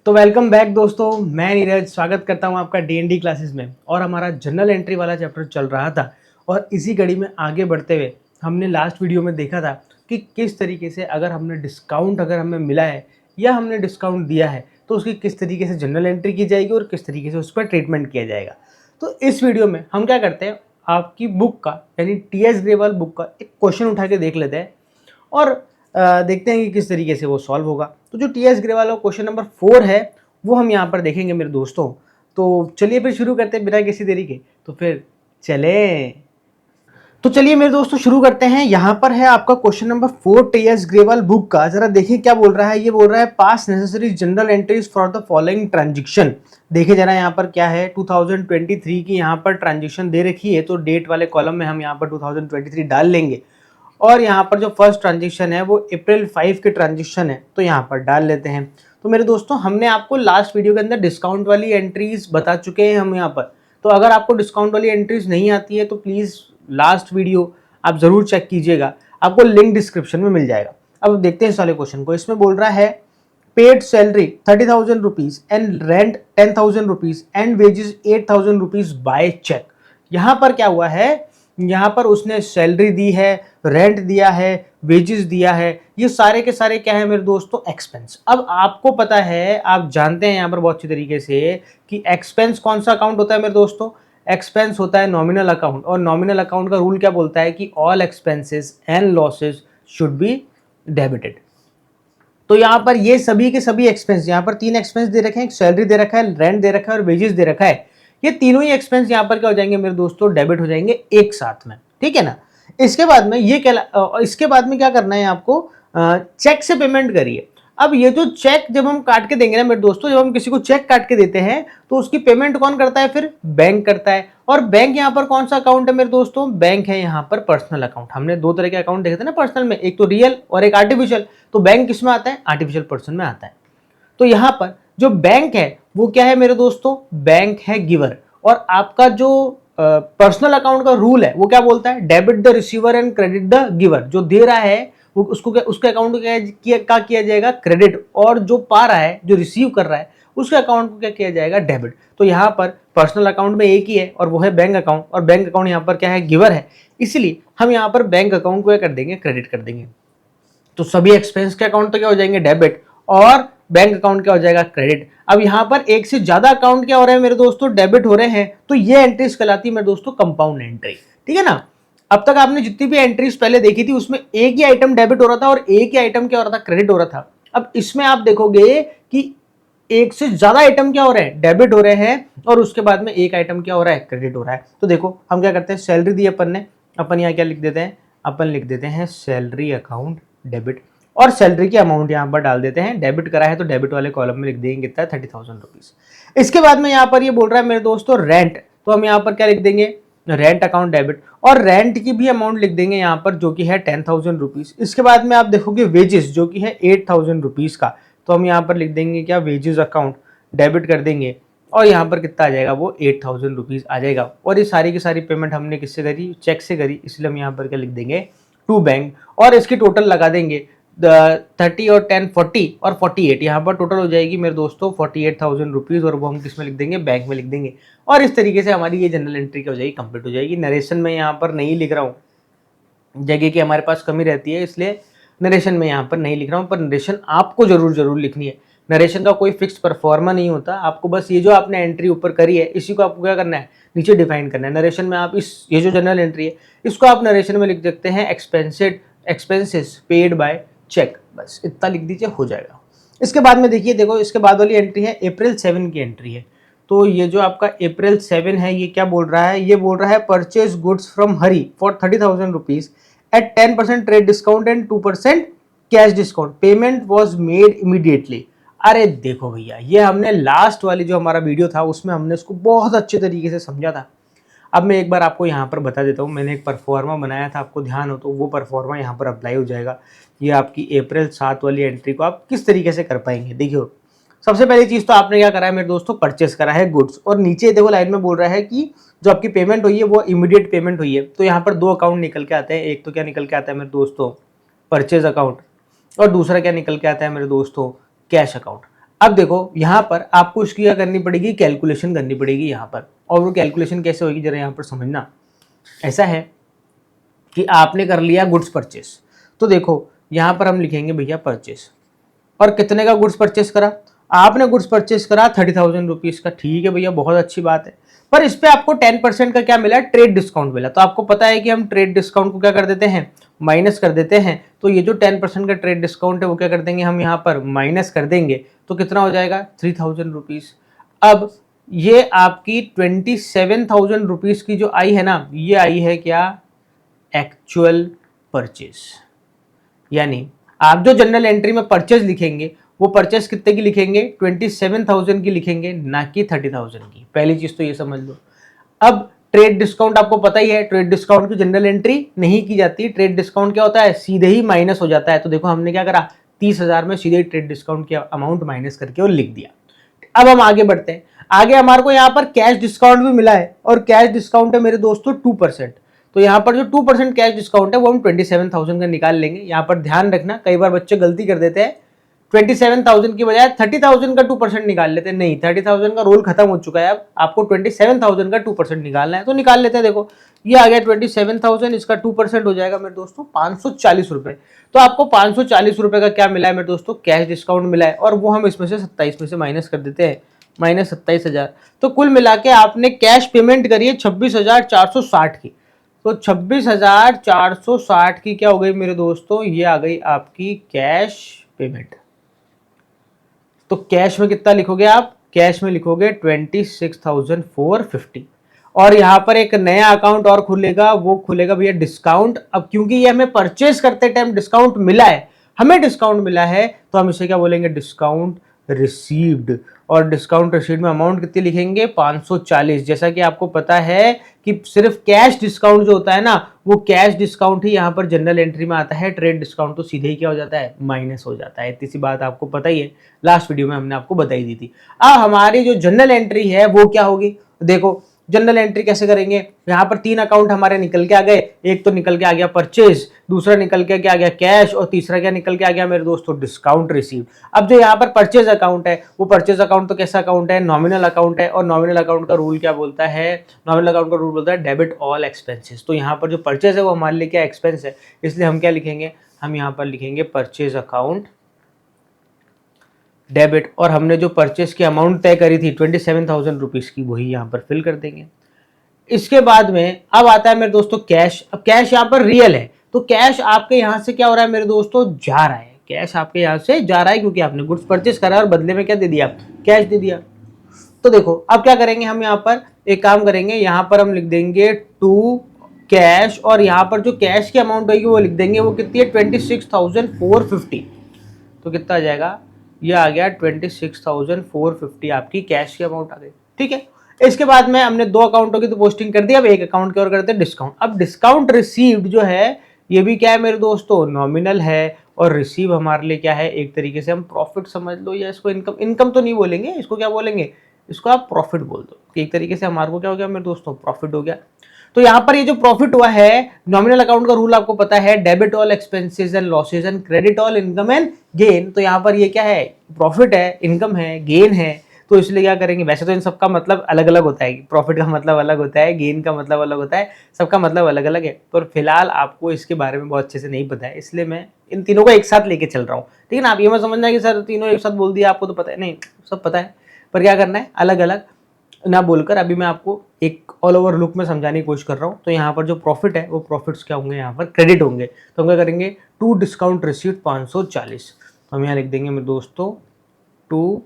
तो welcome back दोस्तों, मैं नीरज स्वागत करता हूं आपका डी क्लासेस में। और हमारा जनरल एंट्री वाला चैप्टर चल रहा था और इसी कड़ी में आगे बढ़ते हुए हमने लास्ट वीडियो में देखा था कि किस तरीके से अगर हमें मिला है या हमने डिस्काउंट दिया है तो उसकी किस तरीके से जनरल एंट्री की जाएगी और किस तरीके से उस पर ट्रीटमेंट किया जाएगा। तो इस वीडियो में हम क्या करते हैं, आपकी बुक का यानी टीएस ग्रेवाल बुक का एक क्वेश्चन उठा के देख लेते हैं और देखते हैं कि किस तरीके से वो सॉल्व होगा। तो जो टीएस ग्रेवाल का क्वेश्चन नंबर 4 है वो हम यहाँ पर देखेंगे मेरे दोस्तों। तो चलिए फिर शुरू करते हैं बिना किसी देरी के। तो फिर चलिए मेरे दोस्तों शुरू करते हैं। यहाँ पर है आपका question number 4 TS Grewal book का। जरा देखिए क्या बोल रहा है। ये बोल रहा है पास necessary general entries for the following transaction. देखिए जरा यहाँ पर क्या है, 2023 की यहाँ पर ट्रांजेक्शन दे रखी है तो डेट वाले कॉलम में हम यहाँ पर 2023 डाल लेंगे। और यहाँ पर जो फर्स्ट ट्रांजेक्शन है वो अप्रैल 5 के ट्रांजेक्शन है तो यहाँ पर डाल लेते हैं। तो मेरे दोस्तों हमने आपको लास्ट वीडियो के अंदर डिस्काउंट वाली एंट्रीज बता चुके हैं हम यहाँ पर। तो अगर आपको डिस्काउंट वाली एंट्रीज नहीं आती है तो प्लीज़ लास्ट वीडियो आप ज़रूर चेक कीजिएगा, आपको लिंक डिस्क्रिप्शन में मिल जाएगा। अब देखते हैं इस वाले क्वेश्चन को। इसमें बोल रहा है paid salary 30,000 rupees and rent 10,000 rupees and wages 8,000 rupees by cheque. यहाँ पर क्या हुआ है, यहाँ पर उसने सैलरी दी है, रेंट दिया है, वेजेस दिया है, ये सारे के सारे क्या है मेरे दोस्तों, एक्सपेंस। अब आपको पता है, आप जानते हैं यहाँ पर बहुत अच्छी तरीके से कि एक्सपेंस कौन सा अकाउंट होता है मेरे दोस्तों। एक्सपेंस होता है नॉमिनल अकाउंट, और नॉमिनल अकाउंट का रूल क्या बोलता है कि all expenses and losses should be debited. तो यहाँ पर ये सभी के सभी एक्सपेंस, यहाँ पर 3 एक्सपेंस दे रखे हैं, एक सैलरी दे रखा है, रेंट दे रखा है और वेजेस दे रखा है। ये तीनों ही एक्सपेंस यहाँ पर क्या हो जाएंगे मेरे दोस्तों, डेबिट हो जाएंगे एक साथ में, ठीक है ना। इसके बाद में क्या करना है आपको, चेक से पेमेंट करिए। अब ये जो चेक जब हम काट के देंगे ना मेरे दोस्तों, जब हम किसी को चेक काट के देते हैं तो उसकी पेमेंट कौन करता है, फिर बैंक करता है। और बैंक यहाँ पर कौन सा अकाउंट है मेरे दोस्तों, बैंक है यहाँ पर पर्सनल अकाउंट। हमने 2 तरह के अकाउंट देखे थे ना पर्सनल में, एक तो रियल और एक आर्टिफिशियल। तो बैंक किस में आता है, आर्टिफिशियल पर्सन में आता है। तो यहाँ पर जो बैंक है वो क्या है मेरे दोस्तों, बैंक है गिवर। और आपका जो पर्सनल अकाउंट का रूल है वो क्या बोलता है, debit the receiver and credit the giver. जो दे रहा है वो उसके अकाउंट को किया जाएगा क्रेडिट, और जो पा रहा है, जो रिसीव कर रहा है, उसके अकाउंट को क्या किया जाएगा, डेबिट। तो यहाँ पर पर्सनल अकाउंट में एक ही है और वो है बैंक अकाउंट, और बैंक अकाउंट यहाँ पर क्या है, गिवर है। इसलिए हम यहाँ पर बैंक अकाउंट को क्या कर देंगे, क्रेडिट कर देंगे। तो सभी एक्सपेंस के अकाउंट तो क्या हो जाएंगे, डेबिट, और बैंक अकाउंट क्या हो जाएगा, क्रेडिट। अब यहाँ पर एक से ज्यादा अकाउंट क्या हो रहे हैं मेरे दोस्तों, डेबिट हो रहे हैं, तो ये एंट्रीज कहलाती है मेरे दोस्तों कंपाउंड एंट्री, ठीक है ना। अब तक आपने जितनी भी एंट्रीज पहले देखी थी उसमें एक ही आइटम डेबिट हो रहा था और एक ही आइटम क्या हो रहा था, क्रेडिट हो रहा था। अब इसमें आप देखोगे कि एक से ज्यादा आइटम क्या हो रहे हैं, डेबिट हो रहे हैं, और उसके बाद में एक आइटम क्या हो रहा है, क्रेडिट हो रहा है। तो देखो हम क्या करते हैं, सैलरी दी अपन ने, अपन यहाँ क्या लिख देते हैं, अपन लिख देते हैं सैलरी अकाउंट डेबिट, और सैलरी की अमाउंट यहाँ पर डाल देते हैं। डेबिट करा है तो डेबिट वाले कॉलम में लिख देंगे कितना, 30,000 रुपीज। इसके बाद में यहाँ पर ये बोल रहा है मेरे दोस्तों रेंट, तो हम यहाँ पर क्या लिख देंगे, रेंट अकाउंट डेबिट, और रेंट की भी अमाउंट लिख देंगे यहाँ पर जो कि है 10,000 रुपीज। इसके बाद में आप देखोगे वेजेस जो कि है 8,000 रुपीज का, तो हम यहाँ पर लिख देंगे क्या, वेजेस अकाउंट डेबिट कर देंगे, और यहाँ पर कितना आ जाएगा, वो 8,000 रुपीज आ जाएगा। और ये सारी की सारी पेमेंट हमने किससे करी, चेक से करी, इसलिए हम यहाँ पर क्या लिख देंगे, टू बैंक। और इसकी टोटल लगा देंगे 30 और 10 40 और 48, यहाँ पर टोटल हो जाएगी मेरे दोस्तों 48,000 रुपीज़, और वो हम किस में लिख देंगे, बैंक में लिख देंगे। और इस तरीके से हमारी ये जनरल एंट्री क्या हो जाएगी, कंप्लीट हो जाएगी। नरेशन में यहाँ पर नहीं लिख रहा हूँ, जगह की हमारे पास कमी रहती है, इसलिए नरेशन में यहाँ पर नहीं लिख रहा हूँ, पर नरेशन आपको जरूर लिखनी है। नरेशन का कोई फिक्स परफॉर्मा नहीं होता, आपको बस ये जो आपने एंट्री ऊपर करी है इसी को आपको क्या करना है, नीचे डिफाइन करना है। नरेशन में आप ये जो जनरल एंट्री है इसको आप नरेशन में लिख सकते हैं एक्सपेंसेस पेड बाय चेक, बस इतना लिख दीजिए, हो जाएगा। इसके बाद में देखिए, देखो इसके बाद वाली एंट्री है अप्रैल 7 की एंट्री है। तो ये जो आपका अप्रैल 7 है ये क्या बोल रहा है, ये बोल रहा है purchase goods from Hari for 30,000 rupees at 10% trade discount and 2% cash discount, payment was made immediately. अरे देखो भैया, ये हमने लास्ट वाली जो हमारा वीडियो था उसमें हमने इसको बहुत अच्छे तरीके से समझा था। अब मैं एक बार आपको यहाँ पर बता देता हूँ, मैंने एक परफॉर्मा बनाया था, आपको ध्यान हो तो वो परफॉर्मा यहाँ पर अप्लाई हो जाएगा। ये आपकी अप्रैल 7 वाली एंट्री को आप किस तरीके से कर पाएंगे, देखिए सबसे पहली चीज़ तो आपने क्या करा है मेरे दोस्तों, परचेस करा है गुड्स, और नीचे देखो लाइन में बोल रहा है कि जो आपकी पेमेंट हुई है वो इमीडिएट पेमेंट हुई है। तो यहाँ पर 2 अकाउंट निकल के आते हैं, एक तो क्या निकल के आता है मेरे दोस्तों, परचेज अकाउंट, और दूसरा क्या निकल के आता है मेरे दोस्तों, कैश अकाउंट। अब देखो यहाँ पर आपको इसकी क्या करनी पड़ेगी, कैलकुलेशन करनी पड़ेगी यहाँ पर। और वो कैलकुलेशन कैसे होगी जरा यहाँ पर समझना। ऐसा है कि आपने कर लिया गुड्स परचेस, तो देखो यहाँ पर हम लिखेंगे भैया परचेस, और कितने का गुड्स परचेस करा आपने, गुड्स परचेस करा 30,000 रुपीज का। ठीक है भैया, बहुत अच्छी बात है। पर इस पे आपको 10% का क्या मिला, ट्रेड डिस्काउंट मिला। तो आपको पता है कि हम ट्रेड डिस्काउंट को क्या कर देते हैं, माइनस कर देते हैं। तो ये जो 10% का ट्रेड डिस्काउंट है वो क्या कर देंगे हम यहाँ पर, माइनस कर देंगे। तो कितना हो जाएगा, 3,000 रुपीज। अब ये आपकी 27,000 रुपीज की जो आई है ना, ये आई है क्या, एक्चुअल परचेज। यानी आप जो जनरल एंट्री में परचेज लिखेंगे वो परचेज कितने की लिखेंगे, 27,000 की लिखेंगे, ना कि 30,000 की। पहली चीज तो ये समझ लो। अब ट्रेड डिस्काउंट आपको पता ही है, ट्रेड डिस्काउंट की जनरल एंट्री नहीं की जाती। ट्रेड डिस्काउंट क्या होता है, सीधे ही माइनस हो जाता है। तो देखो हमने क्या करा, 30,000 में सीधे ट्रेड डिस्काउंट की अमाउंट माइनस करके और लिख दिया। अब हम आगे बढ़ते हैं। आगे हमारे को यहाँ पर कैश डिस्काउंट भी मिला है, और कैश डिस्काउंट है मेरे दोस्तों 2%। तो यहाँ पर जो 2% कैश डिस्काउंट है वो हम 27,000 का निकाल लेंगे। यहाँ पर ध्यान रखना, कई बार बच्चे गलती कर देते हैं, 27,000 की बजाय 30,000 का 2% निकाल लेते हैं। नहीं, 30,000 का रोल खत्म हो चुका है, अब आपको 27,000 का 2% निकालना है। तो निकाल लेते हैं। देखो ये आ गया 27,000, इसका 2% हो जाएगा मेरे दोस्तों 540 रुपए। तो आपको 540 रुपए का क्या मिला है मेरे दोस्तों, कैश डिस्काउंट मिला है, और वो हम इसमें से 27 में से माइनस कर देते हैं, माइनस 27,000। तो कुल मिला के आपने कैश पेमेंट करी है 26,460 की। तो 26,460 की क्या हो गई मेरे दोस्तों, ये आ गई आपकी कैश पेमेंट। तो कैश में कितना लिखोगे आप, कैश में लिखोगे 26,450। और यहां पर एक नया अकाउंट और खुलेगा, वो खुलेगा भैया डिस्काउंट। अब क्योंकि ये हमें परचेज करते टाइम डिस्काउंट मिला है, हमें डिस्काउंट मिला है, तो हम इसे क्या बोलेंगे, डिस्काउंट रिसीव्ड। और डिस्काउंट रिसीव्ड में अमाउंट कितनी लिखेंगे, 540। जैसा कि आपको पता है कि सिर्फ कैश डिस्काउंट जो होता है ना, वो कैश डिस्काउंट ही यहाँ पर जनरल एंट्री में आता है। ट्रेड डिस्काउंट तो सीधे ही क्या हो जाता है, माइनस हो जाता है। इतनी सी बात आपको पता ही है, लास्ट वीडियो में हमने आपको बताई दी थी। अब हमारी जो जनरल एंट्री है वो क्या होगी, देखो जनरल एंट्री कैसे करेंगे। यहाँ पर 3 अकाउंट हमारे निकल के आ गए। एक तो निकल के आ गया परचेज, दूसरा निकल के क्या आ गया कैश, और तीसरा क्या निकल के आ गया मेरे दोस्तों, डिस्काउंट रिसीव। अब जो यहाँ पर परचेज अकाउंट है, वो परचेज अकाउंट तो कैसा अकाउंट है, नॉमिनल अकाउंट है। और नॉमिनल अकाउंट का रूल क्या बोलता है, नॉमिनल अकाउंट का रूल बोलता है डेबिट ऑल एक्सपेंसेस। तो यहाँ पर जो परचेज है वो हमारे लिए क्या, एक्सपेंस है। इसलिए हम क्या लिखेंगे, हम यहाँ पर लिखेंगे परचेज अकाउंट डेबिट। और हमने जो परचेज की अमाउंट तय करी थी 27,000 रुपीज की, वही यहाँ पर फिल कर देंगे। इसके बाद में अब आता है मेरे दोस्तों कैश। अब कैश यहाँ पर रियल है, तो कैश आपके यहाँ से क्या हो रहा है मेरे दोस्तों, जा रहा है। कैश आपके यहाँ से जा रहा है क्योंकि आपने गुड्स परचेज करा और बदले में क्या दे दिया, कैश दे दिया। तो देखो अब क्या करेंगे हम, यहाँ पर एक काम करेंगे, यहाँ पर हम लिख देंगे टू कैश, और यहाँ पर जो कैश की अमाउंट होगी वो लिख देंगे, वो कितनी है 26,450। तो कितना आ जाएगा, ये आ गया 26,450 आपकी कैश की अमाउंट आ गई। ठीक है, इसके बाद में हमने 2 अकाउंटों की तो पोस्टिंग कर दी, अब एक अकाउंट की और करते हैं डिस्काउंट। अब डिस्काउंट रिसीव्ड जो है ये भी क्या है मेरे दोस्तों, नॉमिनल है। और रिसीव हमारे लिए क्या है, एक तरीके से हम प्रॉफिट समझ लो, या इसको इनकम, इनकम तो नहीं बोलेंगे, इसको क्या बोलेंगे, इसको आप प्रॉफिट बोल दो। एक तरीके से हमारे को क्या हो गया मेरे दोस्तों, प्रॉफिट हो गया। तो यहाँ पर ये जो प्रॉफिट हुआ है, नॉमिनल अकाउंट का रूल आपको पता है, debit all expenses and losses and credit all income and gain. तो यहाँ पर ये क्या है, प्रॉफिट है, इनकम है, गेन है। तो इसलिए क्या करेंगे, वैसे तो इन सबका मतलब अलग अलग होता है, प्रॉफिट का मतलब अलग होता है, गेन का मतलब अलग होता है, सबका मतलब अलग अलग है। पर फिलहाल आपको इसके बारे में बहुत अच्छे से नहीं पता है, इसलिए मैं इन तीनों को एक साथ लेके चल रहा हूँ। ठीक है ना, आप ये मत समझना कि सर तीनों एक साथ बोल दिया आपको तो पता है, नहीं सब पता है, पर क्या करना है, अलग अलग ना बोलकर अभी मैं आपको एक ऑल ओवर लुक में समझाने की कोशिश कर रहा हूँ। तो यहाँ पर जो प्रॉफिट है वो प्रॉफिट्स क्या होंगे, यहाँ पर क्रेडिट होंगे। तो हम क्या करेंगे, टू डिस्काउंट रिसीव्ड 540। तो हम यहाँ लिख देंगे मेरे दोस्तों, टू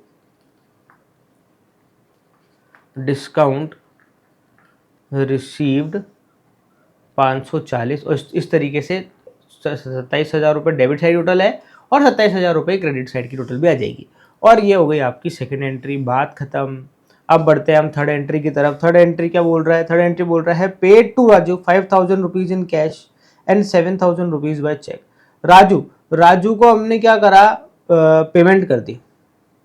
डिस्काउंट रिसीव्ड 540। और इस तरीके से 27,000 रुपये डेबिट साइड टोटल है, और 27,000 रुपये क्रेडिट साइड की टोटल भी आ जाएगी। और ये हो गई आपकी सेकेंड एंट्री, बात खत्म। अब बढ़ते हैं हम थर्ड एंट्री की तरफ। थर्ड एंट्री क्या बोल रहा है, थर्ड एंट्री बोल रहा है paid to Raju 5,000 rupees in cash and 7,000 rupees by cheque. Raju को हमने क्या करा, पेमेंट कर दी।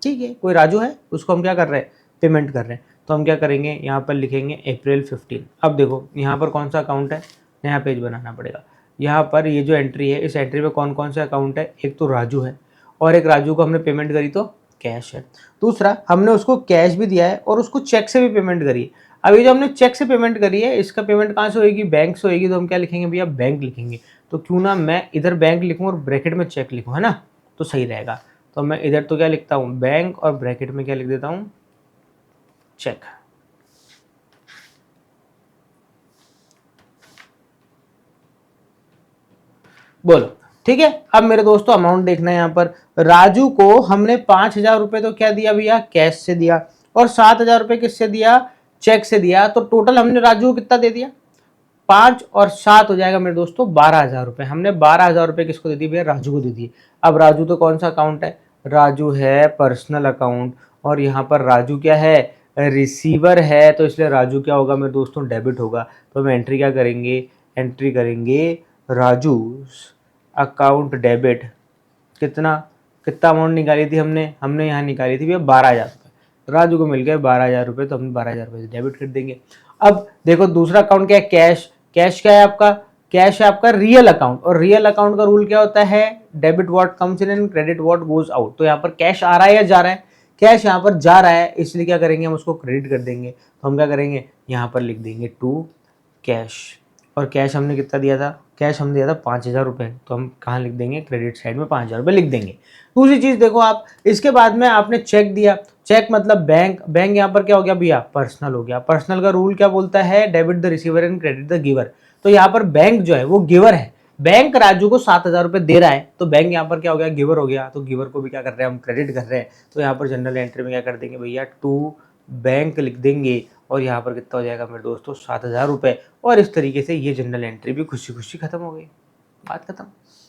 ठीक है, कोई राजू है, उसको हम क्या कर रहे हैं, पेमेंट कर रहे हैं। तो हम क्या करेंगे, यहाँ पर लिखेंगे अप्रैल 15। अब देखो यहाँ पर कौन सा अकाउंट है, नया पेज बनाना पड़ेगा। यहाँ पर ये जो एंट्री है, इस एंट्री में कौन कौन से अकाउंट है, एक तो राजू है, और एक राजू को हमने पेमेंट करी तो कैश है। दूसरा, हमने उसको कैश भी दिया है और उसको चेक से भी पेमेंट करी है। अब ये जो हमने चेक से पेमेंट करी है, इसका पेमेंट कहाँ से होगी? बैंक से होगी। तो हम क्या लिखेंगे भैया? बैंक लिखेंगे। तो क्यों ना मैं इधर बैंक लिखूँ और ब्रैकेट में चेक लिखूँ, है ना, तो सही रहेगा। तो मैं इधर तो क्या लिखता हूँ? बैंक, और ब्रैकेट में क्या लिख देता हूँ? चेक। बोलो, ठीक है। अब मेरे दोस्तों अमाउंट देखना है यहाँ पर। राजू को हमने 5,000 रुपये तो क्या दिया भैया? कैश से दिया, और 7,000 रुपये किससे दिया? चेक से दिया। तो टोटल हमने राजू को कितना दे दिया? 5 और 7 हो जाएगा मेरे दोस्तों 12,000 रुपये। हमने 12,000 रुपये किसको दे दिए भैया? राजू को दे दिए। अब राजू तो कौन सा अकाउंट है? राजू है पर्सनल अकाउंट, और यहाँ पर राजू क्या है? रिसीवर है। तो इसलिए राजू क्या होगा मेरे दोस्तों? डेबिट होगा। तो हम एंट्री क्या करेंगे? एंट्री करेंगे राजू अकाउंट डेबिट। कितना कितना अमाउंट निकाली थी हमने यहाँ निकाली थी भैया 12,000 रुपये। राजू को मिल गए 12,000 रुपये, तो हम 12,000 रुपये से डेबिट कर देंगे। अब देखो दूसरा अकाउंट क्या है? कैश। कैश क्या है आपका? कैश है आपका रियल अकाउंट, और रियल अकाउंट का रूल क्या होता है? Debit what comes in and credit what goes out. तो यहाँ पर कैश आ रहा है या जा रहा है? कैश यहाँ पर जा रहा है, इसलिए क्या करेंगे? हम उसको क्रेडिट कर देंगे। तो हम क्या करेंगे? यहाँ पर लिख देंगे टू कैश। और कैश हमने कितना दिया था? कैश हमने दिया था 5,000 रुपये। तो हम कहाँ लिख देंगे? क्रेडिट साइड में 5,000 रुपये लिख देंगे। दूसरी चीज़ देखो आप, इसके बाद में आपने चेक दिया। चेक मतलब बैंक। बैंक यहाँ पर क्या हो गया भैया? पर्सनल हो गया। पर्सनल का रूल क्या बोलता है? Debit the receiver and credit the giver. तो यहाँ पर बैंक जो है वो गिवर है। बैंक राजू को 7,000 रुपये दे रहा है, तो बैंक यहाँ पर क्या हो गया? गिवर हो गया। तो गिवर को भी क्या कर रहे हैं? हम क्रेडिट कर रहे हैं। तो यहाँ पर जनरल एंट्री में क्या कर देंगे भैया? टू बैंक लिख देंगे, और यहाँ पर कितना हो जाएगा मेरे दोस्तों? 7,000 रुपये। और इस तरीके से ये जनरल एंट्री भी खुशी खुशी खत्म हो गई, बात खत्म।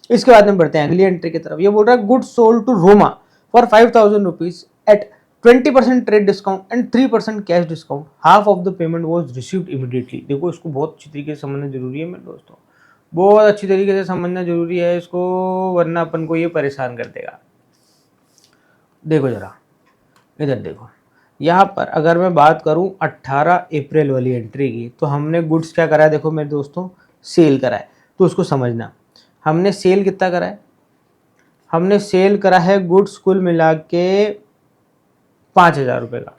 इसके बाद में बढ़ते हैं अगली एंट्री की तरफ। ये बोल रहा है good sold to Roma for 5,000 rupees at 20% trade discount and 3% cash discount. Half of the payment was received immediately. देखो इसको बहुत अच्छी तरीके से समझना जरूरी है मेरे दोस्तों, बहुत अच्छी तरीके से समझना जरूरी है इसको, वरना अपन को ये परेशान कर देगा। देखो जरा इधर देखो, यहाँ पर अगर मैं बात करूँ 18 अप्रैल वाली एंट्री की, तो हमने गुड्स क्या करा है? देखो मेरे दोस्तों, सेल करा है। तो उसको समझना, हमने सेल कितना करा है? हमने सेल करा है गुड्स कुल मिला के 5,000 रुपये का।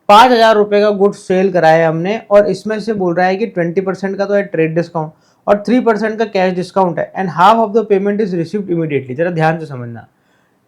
5,000 रुपये का गुड्स सेल करा है हमने, और इसमें से बोल रहा है कि 20% का तो है ट्रेड डिस्काउंट और 3% का कैश डिस्काउंट है, and half of the payment is received immediately. जरा ध्यान से समझना।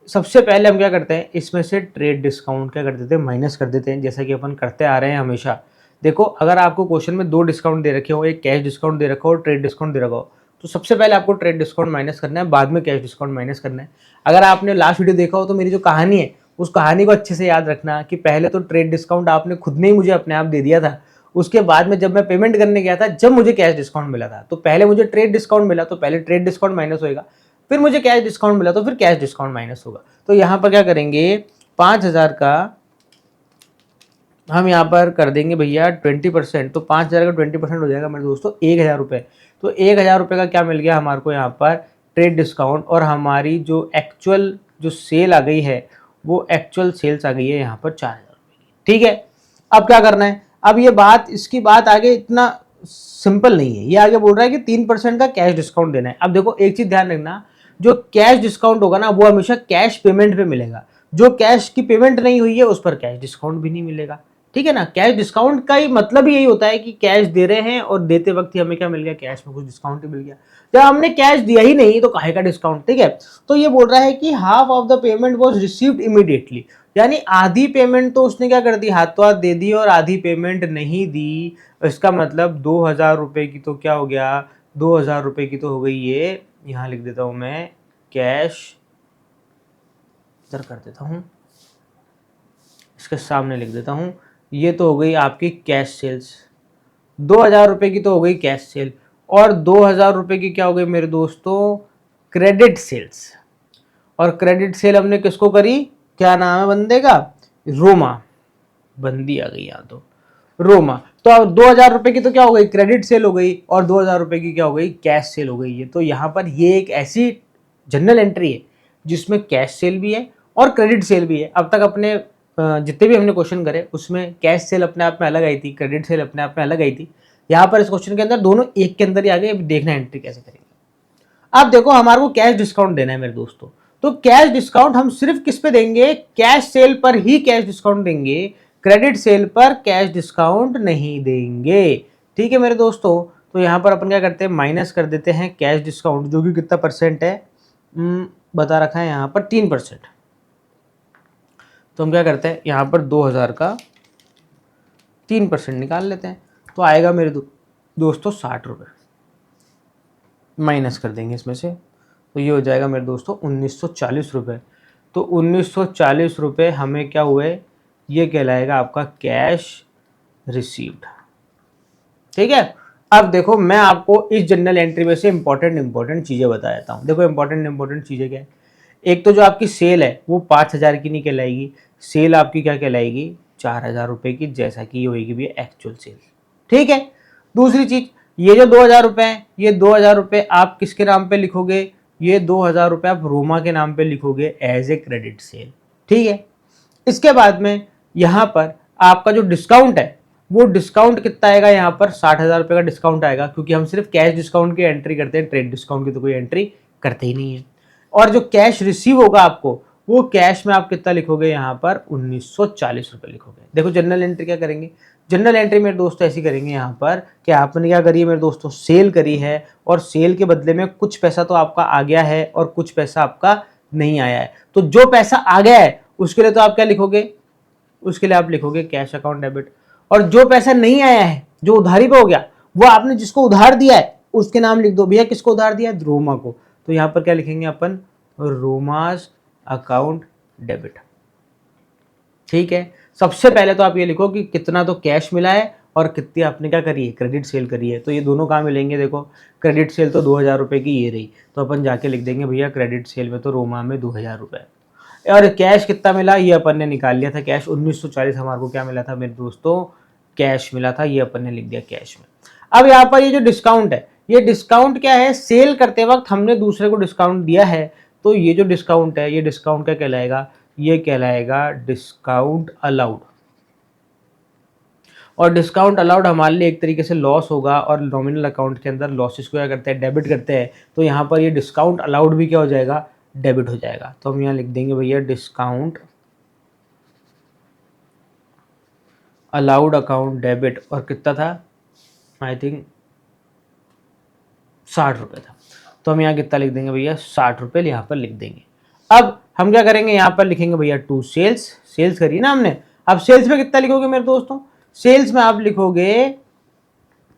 सबसे पहले हम क्या करते हैं? इसमें से ट्रेड डिस्काउंट क्या कर देते हैं? माइनस कर देते हैं, जैसा कि अपन करते आ रहे हैं हमेशा। देखो अगर आपको क्वेश्चन में 2 डिस्काउंट दे रखे हो, एक कैश डिस्काउंट दे रखा हो और ट्रेड डिस्काउंट दे रखा हो, तो सबसे पहले आपको ट्रेड डिस्काउंट माइनस करना है, बाद में कैश डिस्काउंट माइनस करना है। अगर आपने लास्ट वीडियो देखा हो तो मेरी जो कहानी है उस कहानी को अच्छे से याद रखना कि पहले तो ट्रेड डिस्काउंट आपने खुद ने ही मुझे अपने आप दे दिया था, उसके बाद में जब मैं पेमेंट करने गया था, जब मुझे कैश डिस्काउंट मिला था, तो पहले मुझे ट्रेड डिस्काउंट मिला तो पहले ट्रेड डिस्काउंट माइनस होएगा, फिर मुझे कैश डिस्काउंट मिला तो फिर कैश डिस्काउंट माइनस होगा। तो यहाँ पर क्या करेंगे? 5,000 का हम यहाँ पर कर देंगे भैया 20%। तो 5,000 का 20% हो जाएगा मेरे दोस्तों 1,000 रुपये। तो 1,000 रुपये का क्या मिल गया हमारे को यहाँ पर? Trade discount. और हमारी जो एक्चुअल जो सेल आ गई है वो एक्चुअल सेल्स आ गई है यहाँ पर 4,000 रुपये की। ठीक है, अब क्या करना है? अब ये बात, इसकी बात आगे इतना सिंपल नहीं है। ये आगे बोल रहा है कि 3% का कैश डिस्काउंट देना है। अब देखो एक चीज ध्यान रखना, जो कैश डिस्काउंट होगा ना वो हमेशा कैश पेमेंट पे मिलेगा। जो कैश की पेमेंट नहीं हुई है उस पर कैश डिस्काउंट भी नहीं मिलेगा। ठीक है ना? कैश डिस्काउंट का ही मतलब ही यही होता है कि कैश दे रहे हैं और देते वक्त ही हमें क्या मिल गया? कैश में कुछ डिस्काउंट ही मिल गया। जब हमने कैश दिया ही नहीं तो काहे का डिस्काउंट? ठीक है, तो ये बोल रहा है कि half of the payment was received immediately, यानी आधी पेमेंट तो उसने क्या कर दी? हाथों हाथ दे दी, और आधी पेमेंट नहीं दी। इसका मतलब 2,000 रुपये की तो क्या हो गया? 2,000 रुपये की तो हो गई ये, यहाँ लिख देता हूँ मैं कैश, इधर कर देता हूँ, इसके सामने लिख देता हूँ, ये तो हो गई आपकी कैश सेल्स। 2,000 रुपये की तो हो गई कैश सेल, और 2,000 रुपये की क्या हो गई मेरे दोस्तों? Credit sales. और क्रेडिट सेल हमने किसको करी? क्या नाम है बंदे का? रोमा। बंदी आ गई यहाँ तो, रोमा। तो अब 2,000 रुपये की तो क्या हो गई? क्रेडिट सेल हो गई, और 2,000 रुपये की क्या हो गई? कैश सेल हो गई है। तो यहाँ पर ये एक ऐसी जनरल एंट्री है जिसमें कैश सेल भी है और क्रेडिट सेल भी है। अब तक अपने जितने भी हमने क्वेश्चन करे उसमें कैश सेल अपने आप में अलग आई थी, क्रेडिट सेल अपने आप में अलग आई थी। यहाँ पर इस क्वेश्चन के अंदर दोनों एक के अंदर ही आ गए। अब देखना एंट्री कैसे करेंगे। अब देखो हमारे को कैश डिस्काउंट देना है मेरे दोस्तों, तो कैश डिस्काउंट हम सिर्फ किस पे देंगे, कैश सेल पर ही कैश डिस्काउंट देंगे, क्रेडिट सेल पर कैश डिस्काउंट नहीं देंगे। ठीक है मेरे दोस्तों, तो यहां पर अपन क्या करते हैं, माइनस कर देते हैं कैश डिस्काउंट, जो कि कितना परसेंट है, बता रखा है यहां पर 3%। तो हम क्या करते हैं, यहां पर 2000 का 3% निकाल लेते हैं, तो आएगा मेरे दोस्तों 60 रुपये, माइनस कर देंगे इसमें से, तो ये हो जाएगा मेरे दोस्तों 1940 रुपये। तो 1940 रुपये हमें क्या हुए, ये कहलाएगा आपका कैश रिसीव्ड। ठीक है, अब देखो मैं आपको इस जर्नल एंट्री में से इंपॉर्टेंट चीज़ें बता देता हूँ। देखो इंपॉर्टेंट चीज़ें क्या है, एक तो जो आपकी सेल है वो 5000 की नहीं कहलाएगी, सेल आपकी क्या कहलाएगी, 4000 रुपये की, जैसा कि ये होगी भी एक्चुअल सेल। ठीक है, दूसरी चीज, ये जो 2000 रुपये हैं, ये 2000 रुपये आप किसके नाम पे लिखोगे, ये 2000 रुपये आप रोमा के नाम पे लिखोगे एज ए क्रेडिट सेल। ठीक है, इसके बाद में यहाँ पर आपका जो डिस्काउंट है वो डिस्काउंट कितना आएगा, यहाँ पर 60,000 रुपये का डिस्काउंट आएगा, क्योंकि हम सिर्फ कैश डिस्काउंट की एंट्री करते हैं, ट्रेड डिस्काउंट की तो कोई एंट्री करते ही नहीं है। और जो कैश रिसीव होगा आपको, वो कैश में आप कितना लिखोगे, यहाँ पर 1940 रुपये लिखोगे। देखो जनरल एंट्री क्या करेंगे, जनरल एंट्री मेरे दोस्तों ऐसी करेंगे यहाँ पर कि आपने क्या करी है मेरे दोस्तों, सेल करी है, और सेल के बदले में कुछ पैसा तो आपका आ गया है और कुछ पैसा आपका नहीं आया है। तो जो पैसा आ गया है उसके लिए तो आप क्या लिखोगे, उसके लिए आप लिखोगे कैश अकाउंट डेबिट। और जो पैसा नहीं आया है, जो उधारी पे हो गया, वो आपने जिसको उधार दिया है उसके नाम लिख दो, भैया किसको उधार दिया है, रोमा को। तो यहाँ पर क्या लिखेंगे अपन, रोमास अकाउंट डेबिट। ठीक है, सबसे पहले तो आप ये लिखो कि कितना तो कैश मिला है और कितनी आपने क्या करी है, क्रेडिट सेल करी है। तो ये दोनों कहाँ मिलेंगे, देखो क्रेडिट सेल तो 2000 रुपये की ये रही, तो अपन जाके लिख देंगे भैया क्रेडिट सेल में तो रोमा में 2000 रुपये, और कैश कितना मिला ये अपन ने निकाल लिया था, कैश 1940 हमारे को क्या मिला था मेरे दोस्तों, कैश मिला था, ये अपन ने लिख दिया कैश में। अब यहाँ पर ये जो डिस्काउंट है, ये डिस्काउंट क्या है, सेल करते वक्त हमने दूसरे को डिस्काउंट दिया है, तो ये जो डिस्काउंट है, ये डिस्काउंट क्या कहलाएगा, ये कहलाएगा डिस्काउंट अलाउड। और डिस्काउंट अलाउड हमारे लिए एक तरीके से लॉस होगा, और नॉमिनल अकाउंट के अंदर लॉसेस को क्या करते हैं, डेबिट करते हैं। तो यहाँ पर ये डिस्काउंट अलाउड भी क्या हो जाएगा, डेबिट हो जाएगा। तो हम यहाँ लिख देंगे भैया डिस्काउंट अलाउड अकाउंट डेबिट, और कितना था, आई थिंक 60 रुपये था। तो हम यहाँ कितना लिख देंगे भैया, 60 रुपये यहाँ पर लिख देंगे। अब हम क्या करेंगे, यहाँ पर लिखेंगे भैया टू सेल्स, सेल्स करिए ना हमने। अब सेल्स में कितना लिखोगे मेरे दोस्तों, सेल्स में आप लिखोगे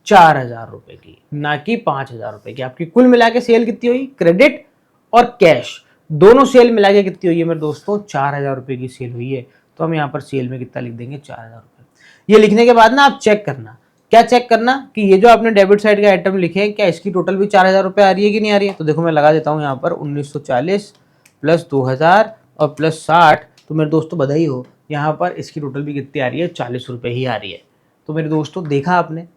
4000 रुपये की, ना कि 5000 रुपये की। आपकी कुल मिला के सेल कितनी हुई, क्रेडिट और कैश दोनों सेल मिला के कितनी हुई है मेरे दोस्तों, 4000 रुपये की सेल हुई है। तो हम यहाँ पर सेल में कितना लिख देंगे, 4000 रुपये। ये लिखने के बाद ना आप चेक करना, क्या चेक करना कि ये जो आपने डेबिट साइड का आइटम लिखे हैं, क्या इसकी टोटल भी 4000 रुपये आ रही है कि नहीं आ रही है। तो देखो मैं लगा देता हूँ यहाँ पर 1940 प्लस 2000 और प्लस 60, तो मेरे दोस्तों बधाई हो, यहाँ पर इसकी टोटल भी कितनी आ रही है, 40 रुपये ही आ रही है। तो मेरे दोस्तों देखा आपने,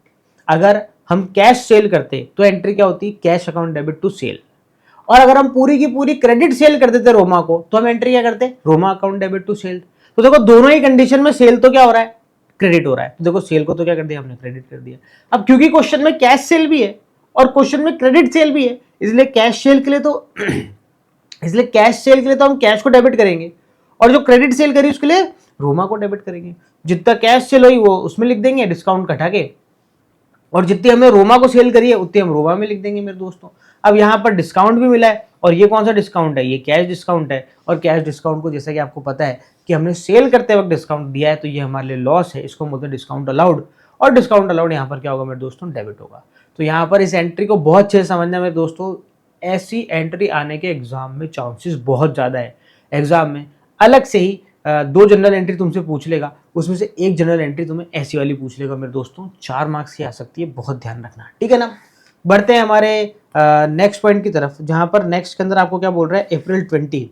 अगर हम कैश सेल करते तो एंट्री क्या होती, cash account debit to sale, और अगर हम पूरी की पूरी क्रेडिट सेल कर देते रोमा को, तो हम एंट्री क्या करते, Roma account debit to sale. तो देखो दोनों ही कंडीशन में सेल तो क्या हो रहा है, क्रेडिट हो रहा है। तो देखो सेल को तो क्या कर दिया हमने, क्रेडिट कर दिया। अब क्योंकि क्वेश्चन में कैश सेल भी है और क्वेश्चन में क्रेडिट सेल भी है, इसलिए कैश सेल के लिए तो इसलिए कैश सेल के लिए तो हम कैश को डेबिट करेंगे, और जो क्रेडिट सेल करी उसके लिए रोमा को डेबिट करेंगे। जितना कैश सेल हुई वो उसमें लिख देंगे डिस्काउंट घटा के, और जितनी हमने रोमा को सेल करी है उतनी हम रोमा में लिख देंगे मेरे दोस्तों। अब यहाँ पर डिस्काउंट भी मिला है, और ये कौन सा डिस्काउंट है, ये कैश डिस्काउंट है। और कैश डिस्काउंट को जैसा कि आपको पता है कि हमने सेल करते वक्त डिस्काउंट दिया है, तो ये हमारे लिए लॉस है, इसको बोलते हैं डिस्काउंट अलाउड। और डिस्काउंट अलाउड यहाँ पर क्या होगा मेरे दोस्तों, डेबिट होगा। तो यहाँ पर इस एंट्री को बहुत अच्छे से समझना मेरे दोस्तों, ऐसी एंट्री आने के एग्जाम में चांसेस बहुत ज़्यादा है। एग्जाम में अलग से ही 2 जनरल एंट्री तुमसे पूछ लेगा, उसमें से एक जनरल एंट्री तुम्हें ऐसी वाली पूछ लेगा मेरे दोस्तों, 4 मार्क्स की आ सकती है, बहुत ध्यान रखना, ठीक है ना। बढ़ते हैं हमारे नेक्स्ट पॉइंट की तरफ, जहां पर नेक्स्ट के अंदर आपको क्या बोल रहा है, अप्रैल 20।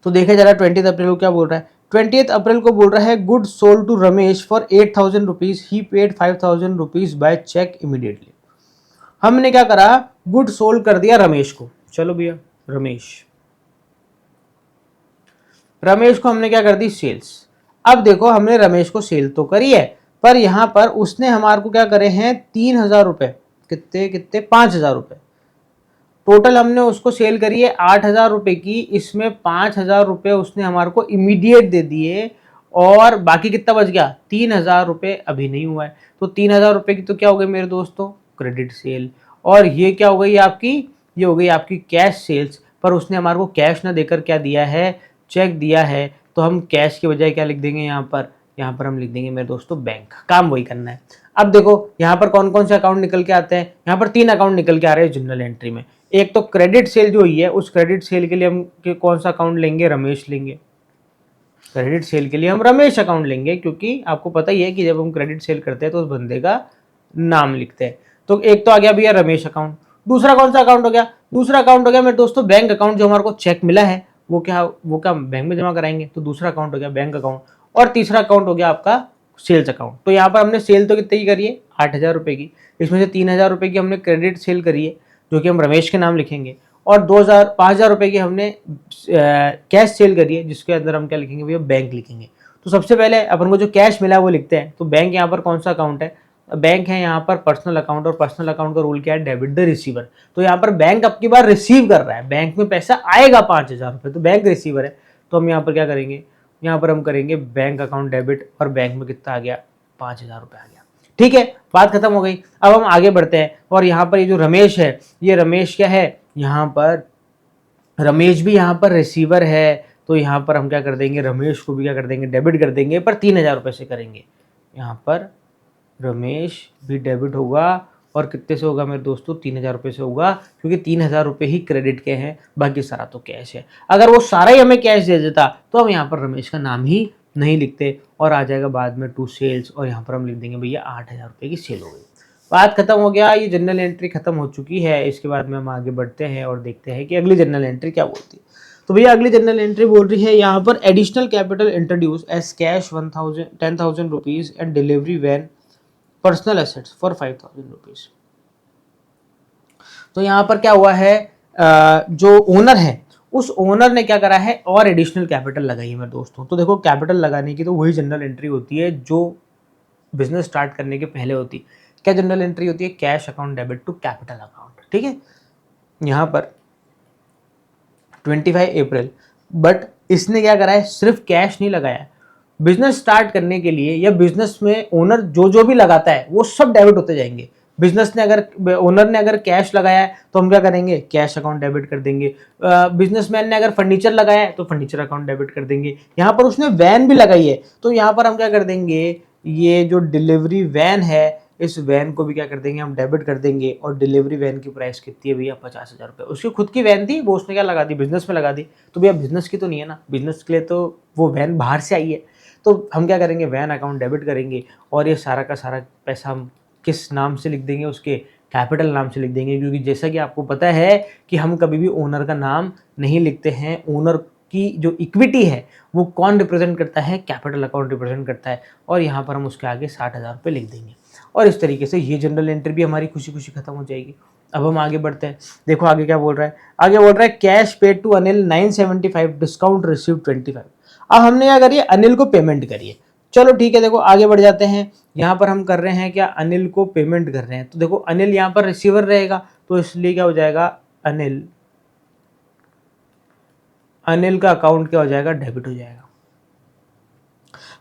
तो देखे जा रहा है 20 अप्रैल को क्या बोल रहा है, 20 अप्रैल को बोल रहा है good sold to Ramesh for 8000 rupees, he paid 5000 rupees by cheque immediately. हमने क्या करा, गुड सोल्ड कर दिया रमेश को। चलो भैया रमेश को हमने क्या कर दी, सेल्स। अब देखो हमने रमेश को सेल तो करी है, पर यहां पर उसने हमारे को क्या करे हैं 3000 रुपए, कितने 5000 रुपए। टोटल हमने उसको सेल करी है 8,000 रुपये की, इसमें 5,000 रुपये उसने हमारे को इमीडिएट दे दिए और बाकी कितना बच गया 3,000 रुपये अभी नहीं हुआ है। तो 3,000 रुपये की तो क्या हो गई मेरे दोस्तों क्रेडिट सेल, और ये क्या हो गई आपकी, ये हो गई आपकी कैश सेल्स। पर उसने हमारे को कैश ना देकर क्या दिया है, चेक दिया है। तो हम कैश के बजाय क्या लिख देंगे यहाँ पर हम लिख देंगे मेरे दोस्तों बैंक। काम वही करना है। अब देखो यहाँ पर कौन कौन से अकाउंट निकल के आते हैं, यहाँ पर 3 अकाउंट निकल के आ रहे हैं जनरल एंट्री में। एक तो क्रेडिट सेल जो हुई है, उस क्रेडिट सेल के लिए हम कौन सा अकाउंट लेंगे, रमेश लेंगे। क्रेडिट सेल के लिए हम रमेश अकाउंट लेंगे, क्योंकि आपको पता ही है कि जब हम क्रेडिट सेल करते हैं तो उस बंदे का नाम लिखते हैं। तो एक तो आ गया भैया रमेश अकाउंट। दूसरा कौन सा अकाउंट हो गया, दूसरा अकाउंट हो गया मेरे दोस्तों बैंक अकाउंट। जो हमारे को चेक मिला है वो क्या बैंक में जमा कराएंगे, तो दूसरा अकाउंट हो गया बैंक अकाउंट। और तीसरा अकाउंट हो गया आपका सेल्स अकाउंट। तो यहाँ पर हमने सेल तो कितनी की करी है 8,000 रुपये की, इसमें से 3,000 रुपये की हमने क्रेडिट सेल करी है जो कि हम रमेश के नाम लिखेंगे, और 5,000 रुपये की हमने कैश सेल करी है जिसके अंदर हम क्या लिखेंगे भैया बैंक लिखेंगे। तो सबसे पहले अपन को जो कैश मिला है वो लिखते हैं। तो बैंक यहाँ पर कौन सा अकाउंट है, बैंक है यहाँ पर पर्सनल अकाउंट, और पर्सनल अकाउंट का रूल क्या है, डेबिट द रिसीवर। तो यहाँ पर बैंक अब की बार रिसीव कर रहा है, बैंक में पैसा आएगा 5,000 रुपये, तो बैंक रिसीवर है। तो हम यहाँ पर क्या करेंगे, यहाँ पर हम करेंगे बैंक अकाउंट डेबिट, और बैंक में कितना आ गया 5,000 रुपये आ गया। ठीक है, बात खत्म हो गई। अब हम आगे बढ़ते हैं, और यहाँ पर ये जो रमेश है, ये रमेश क्या है, यहाँ पर रमेश भी यहाँ पर रिसीवर है। तो यहाँ पर हम क्या कर देंगे, रमेश को भी क्या कर देंगे, डेबिट कर देंगे, पर 3,000 रुपये से करेंगे। यहाँ पर रमेश भी डेबिट होगा, और कितने से होगा मेरे दोस्तों 3,000 रुपये से होगा, क्योंकि 3,000 रुपये ही क्रेडिट के हैं, बाकी सारा तो कैश है। अगर वो सारा ही हमें कैश दे देता तो हम यहाँ पर रमेश का नाम ही नहीं लिखते, और आ जाएगा बाद में टू सेल्स, और यहाँ पर हम लिख देंगे भैया 8,000 रुपये की सेल हो गई। बात खत्म हो गया, ये जनरल एंट्री खत्म हो चुकी है। इसके बाद में हम आगे बढ़ते हैं और देखते हैं कि अगली जनरल एंट्री क्या बोलती है। तो भैया अगली जनरल एंट्री बोल रही है यहाँ पर additional capital introduce as cash 10,000 rupees and delivery van personal assets for 5,000 rupees. तो यहाँ पर क्या हुआ है, जो ओनर है उस ओनर ने क्या करा है, और एडिशनल कैपिटल लगाई है मेरे दोस्तों। तो देखो कैपिटल लगाने की तो वही जनरल एंट्री होती है जो बिजनेस स्टार्ट करने के पहले होती है। क्या जनरल एंट्री होती है, cash account debit to capital account. ठीक है, यहाँ पर 25 अप्रैल, बट इसने क्या करा है, सिर्फ कैश नहीं लगाया। बिजनेस स्टार्ट करने के लिए या बिजनेस में ओनर जो भी लगाता है वो सब डेबिट होते जाएंगे। बिजनेस ने अगर ओनर ने अगर कैश लगाया है तो हम क्या करेंगे, कैश अकाउंट डेबिट कर देंगे। बिजनेसमैन ने अगर फर्नीचर लगाया है तो फर्नीचर अकाउंट डेबिट कर देंगे। यहाँ पर उसने वैन भी लगाई है, तो यहाँ पर हम क्या कर देंगे, ये जो डिलीवरी वैन है इस वैन को भी क्या कर देंगे, हम डेबिट कर देंगे। और डिलीवरी वैन की प्राइस कितनी है भैया 50,000 रुपये। उसकी खुद की वैन थी, वो उसने क्या लगा दी, बिजनेस में लगा दी। तो भैया बिजनेस की तो नहीं है ना, बिजनेस के लिए तो वो वैन बाहर से आई है। तो हम क्या करेंगे, वैन अकाउंट डेबिट करेंगे, और ये सारा का सारा पैसा हम किस नाम से लिख देंगे, उसके कैपिटल नाम से लिख देंगे। क्योंकि जैसा कि आपको पता है कि हम कभी भी ओनर का नाम नहीं लिखते हैं। ओनर की जो इक्विटी है वो कौन रिप्रेजेंट करता है, कैपिटल अकाउंट रिप्रेजेंट करता है। और यहाँ पर हम उसके आगे 60,000 रुपये लिख देंगे, और इस तरीके से ये जनरल एंट्री भी हमारी खुशी खुशी खत्म हो जाएगी। अब हम आगे बढ़ते हैं, देखो आगे क्या बोल रहा है। आगे बोल रहा है cash paid to Anil 975, discount receive 25। अब हमने क्या करिए, अनिल को पेमेंट करिए। चलो ठीक है, देखो आगे बढ़ जाते हैं। यहाँ पर हम कर रहे हैं क्या, अनिल को पेमेंट कर रहे हैं। तो देखो अनिल यहाँ पर रिसीवर रहेगा, तो इसलिए क्या हो जाएगा, अनिल का अकाउंट क्या हो जाएगा, डेबिट हो जाएगा।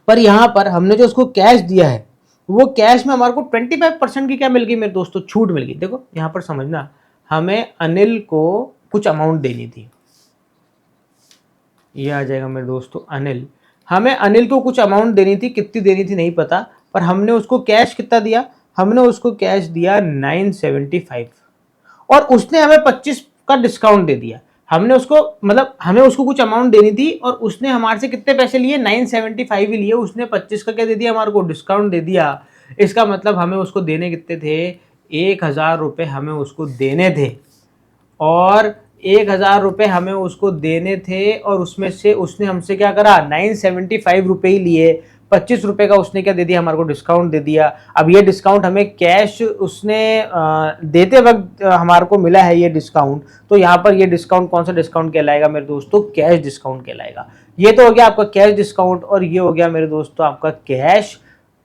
पर यहाँ पर हमने जो उसको कैश दिया है वो कैश में हमारे को 25% की क्या मिल गई मेरे दोस्तों, छूट मिल गई। देखो यहाँ पर समझना, हमें अनिल को कुछ अमाउंट देनी थी, ये आ जाएगा मेरे दोस्तों अनिल। हमें अनिल को कुछ अमाउंट देनी थी, कितनी देनी थी नहीं पता, पर हमने उसको कैश कितना दिया, हमने उसको कैश दिया 975, और उसने हमें 25 का डिस्काउंट दे दिया। हमने उसको मतलब हमें उसको कुछ अमाउंट देनी थी, और उसने हमारे से कितने पैसे लिए, 975 ही लिए। उसने 25 का क्या दे दिया, हमारे को डिस्काउंट दे दिया। इसका मतलब हमें उसको देने कितने थे, 1,000 रुपये हमें उसको देने थे, और 1,000 रुपये हमें उसको देने थे, और उसमें से उसने हमसे क्या करा, 975 रुपये ही लिए। 25 रुपये का उसने क्या दे दिया, हमारे को डिस्काउंट दे दिया। अब ये डिस्काउंट हमें कैश उसने देते वक्त हमारे को मिला है ये डिस्काउंट। तो यहाँ पर ये डिस्काउंट कौन सा डिस्काउंट कहलाएगा मेरे दोस्तों, कैश डिस्काउंट कहलाएगा। ये तो हो गया आपका कैश डिस्काउंट, और ये हो गया मेरे दोस्तों आपका कैश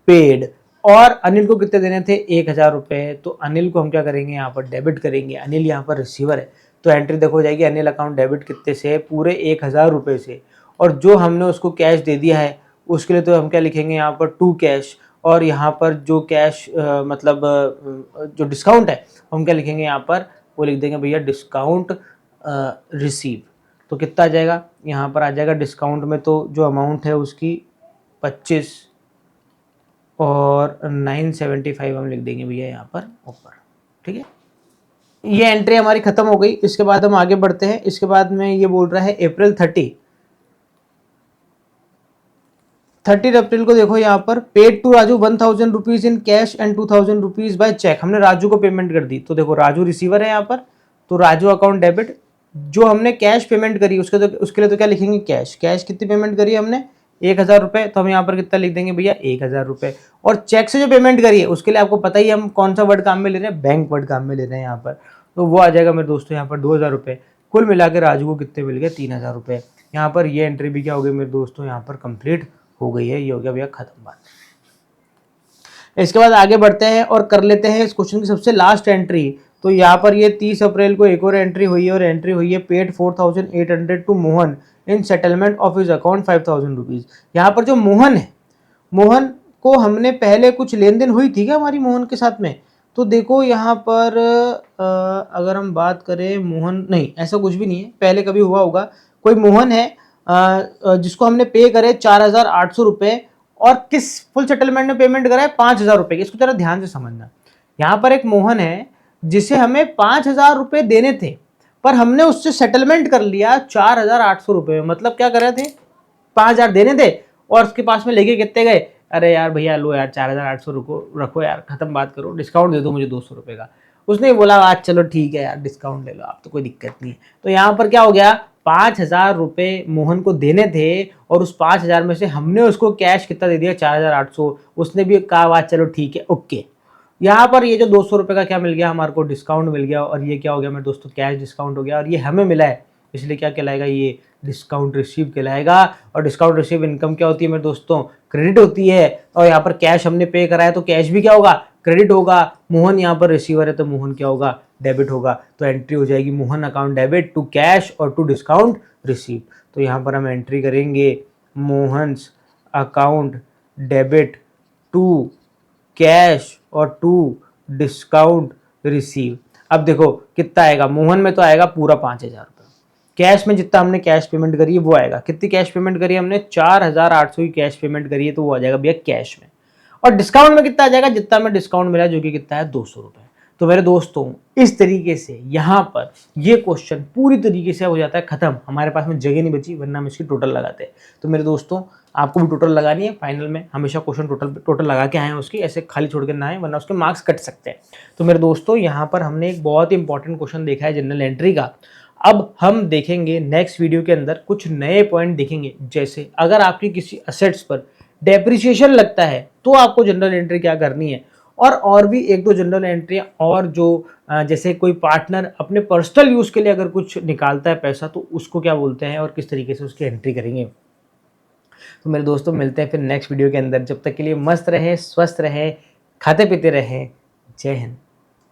पेड। और अनिल को कितने देने थे, 1,000 रुपये। तो अनिल को हम क्या करेंगे, यहाँ पर डेबिट करेंगे। अनिल यहाँ पर रिसीवर है, तो एंट्री देखो हो जाएगी अनिल अकाउंट डेबिट कितने से, पूरे 1000 रुपये से, और जो हमने उसको कैश दे दिया है उसके लिए तो हम क्या लिखेंगे यहाँ पर टू कैश, और यहाँ पर जो कैश मतलब जो डिस्काउंट है हम क्या लिखेंगे यहाँ पर, वो लिख देंगे भैया डिस्काउंट रिसीव। तो कितना आ जाएगा यहाँ पर आ जाएगा डिस्काउंट में, तो जो अमाउंट है उसकी 25 और 975 हम लिख देंगे भैया यहाँ पर ऊपर। ठीक है, ये एंट्री हमारी खत्म हो गई। इसके बाद हम आगे बढ़ते हैं। इसके बाद में ये बोल रहा है अप्रैल 30 अप्रैल को देखो यहाँ पर paid to Raju 1000 rupees in cash and 2000 rupees by cheque. हमने राजू को पेमेंट कर दी, तो देखो राजू रिसीवर है यहाँ पर, तो राजू अकाउंट डेबिट। जो हमने कैश पेमेंट करी उसके लिए तो क्या लिखेंगे कैश। कैश कितनी पेमेंट करी हमने 1000 रुपये, तो हम यहाँ पर कितना लिख देंगे भैया 1000 रुपये। और चेक से जो पेमेंट करी है उसके लिए आपको पता ही है हम कौन सा वर्ड काम में ले रहे हैं, बैंक वर्ड काम में ले रहे हैं यहाँ पर, तो वो आ जाएगा मेरे दोस्तों यहाँ पर 2000 रुपये। कुल मिला के राजू को कितने मिल गए 3000 रुपये। यहाँ पर ये एंट्री भी क्या हो गई मेरे दोस्तों यहाँ पर कंप्लीट हो गई है। ये हो गया भैया खत्म बात। इसके बाद आगे बढ़ते हैं और कर लेते हैं इस क्वेश्चन की सबसे लास्ट एंट्री। तो यहाँ पर ये 30 अप्रैल को एक और एंट्री हुई है, और एंट्री हुई है paid 4800 to Mohan in settlement of his account 5000 rupees. यहाँ पर जो मोहन है, मोहन को हमने पहले कुछ लेन देन हुई थी क्या हमारी मोहन के साथ में, तो देखो यहाँ पर अगर हम बात करें मोहन, नहीं ऐसा कुछ भी नहीं है, पहले कभी हुआ होगा। कोई मोहन है जिसको हमने पे करे 4800 रुपये, और किस फुल सेटलमेंट में पेमेंट करा है 5000 रुपये की। इसको जरा ध्यान से समझना। यहाँ पर एक मोहन है जिसे हमें 5000 रुपये देने थे, पर हमने उससे सेटलमेंट कर लिया 4800 रुपये में। मतलब क्या कर रहे थे 5000 देने थे और उसके पास में लेके कितने गए, अरे यार भैया लो यार 4800 रखो यार, खत्म बात करो, डिस्काउंट दे दो मुझे 200 रुपये का। उसने बोला आज चलो ठीक है यार डिस्काउंट ले लो आप, तो कोई दिक्कत नहीं है। तो यहाँ पर क्या हो गया 5000 रुपये मोहन को देने थे, और उस 5000 में से हमने उसको कैश कितना दे दिया 4800। उसने भी कहा आज चलो ठीक है ओके। यहाँ पर ये जो 200 रुपये का क्या मिल गया हमारे को डिस्काउंट मिल गया, और ये क्या हो गया मेरे दोस्तों कैश डिस्काउंट हो गया, और ये हमें मिला है इसलिए क्या कहलाएगा ये डिस्काउंट रिसीव कहलाएगा। और डिस्काउंट रिसीव इनकम क्या होती है मेरे दोस्तों क्रेडिट होती है, और यहाँ पर कैश हमने पे करा है तो कैश भी क्या होगा क्रेडिट होगा। मोहन यहाँ पर रिसीवर है तो मोहन क्या होगा डेबिट होगा। तो एंट्री हो जाएगी Mohan account debit to cash और टू डिस्काउंट रिसीव। तो यहाँ पर हम एंट्री करेंगे Mohan's account debit to cash और टू डिस्काउंट रिसीव। अब देखो कितना आएगा, मोहन में तो आएगा पूरा 5000 रुपये, कैश में जितना हमने कैश पेमेंट करी है वो आएगा। कितनी कैश पेमेंट करी है हमने 4800 की कैश पेमेंट करी है, तो वो आ जाएगा भैया कैश में। और डिस्काउंट में कितना आ जाएगा जितना हमें डिस्काउंट मिला जो कि कितना है 200 रुपये। तो मेरे दोस्तों इस तरीके से यहाँ पर ये क्वेश्चन पूरी तरीके से हो जाता है खत्म। हमारे पास में जगह नहीं बची वरना हम इसकी टोटल लगाते हैं। तो मेरे दोस्तों आपको भी टोटल लगानी है, फाइनल में हमेशा क्वेश्चन टोटल लगा के आए उसकी, ऐसे खाली छोड़ के ना आए वरना उसके मार्क्स कट सकते हैं। तो मेरे दोस्तों यहाँ पर हमने एक बहुत ही इंपॉर्टेंट क्वेश्चन देखा है जनरल एंट्री का। अब हम देखेंगे नेक्स्ट वीडियो के अंदर कुछ नए पॉइंट देखेंगे, जैसे अगर आपकी किसी असेट्स पर डेप्रिसिएशन लगता है तो आपको जनरल एंट्री क्या करनी है, और भी एक दो जनरल एंट्री, और जो जैसे कोई पार्टनर अपने पर्सनल यूज़ के लिए अगर कुछ निकालता है पैसा तो उसको क्या बोलते हैं और किस तरीके से उसकी एंट्री करेंगे। तो मेरे दोस्तों मिलते हैं फिर नेक्स्ट वीडियो के अंदर। जब तक के लिए मस्त रहें, स्वस्थ रहें, खाते पीते रहें। जय हिंद।